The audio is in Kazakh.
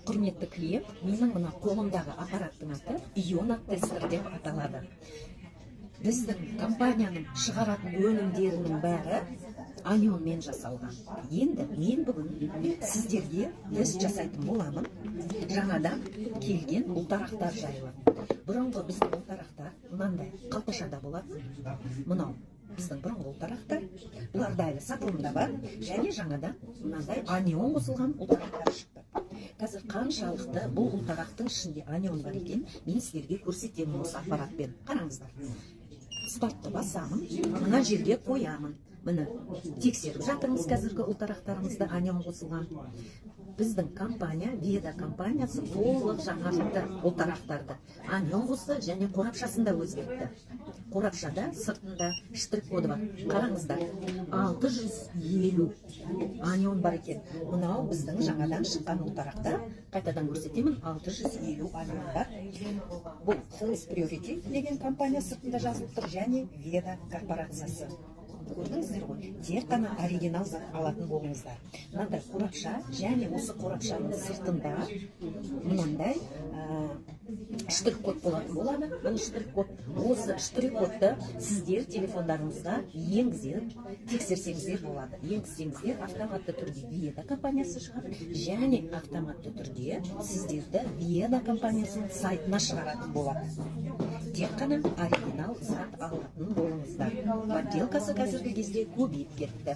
Құрметті клиент, менің мына қолымдағы аппараттың аты Iona Tester деп аталады. Біздің компанияның шығаратын өнімдерінің бәрі анионмен жасалған. Енді мен бүгін сіздерге тест жасайтын боламын. Жаңадан келген ұлтарақтар жайлы. Бұрынғы біздің ұлтарақтар мынандай қалташада болады. Мынау біздің бұрынғы ұлтарақтар. Бұларда әлі сатылымда бар. Және жаңадан мынандай анион қосылған ұлтарақтар шықты. Қазір қаншалықты бұл ұлтарақтың ішінде анион бар екен, мен сіздерге көрсетемін осы аппаратпен. Қараңыздар. Стартты басамын, мына жерге қоямын. Міне, тексеріп жатырмыз қазіргі ұлтарақтарымызда анион қосылған. Біздің компания, Веда компаниясы толық жаңартты ұлтарақтарды. Анион қосты және қорапшасында өзгертті. Қорапшада сыртында штрих-коды бар. Қараңыздар, 650 анион бар екен. Мынау біздің жаңадан шыққан ұлтарақта. Қайтадан көрсетемін, 650 анион бар. Бұл Flex Priority деген компания сыртында жазылып тұр, және Веда корпорациясы. Көрдіңіздер ғой, тек қана оригинал алатын болыңыздар. Мынандай қорапша, және осы қорапшаның сыртында мынандай штрих-код болатын болады. Бұл штрих-код, осы штрих-кодты сіздер телефондарыңызға енгізіп, тексерсеңіздер болады. Енгізсеңіздер автоматты түрде Веда компаниясы шығады, және автоматты түрде сіздерді Веда компаниясының сайтына шығаратын болады. Тек қана оригинал зат алатын болыңыздар. Подделкасы қазіргі кезде көбейіп кетті.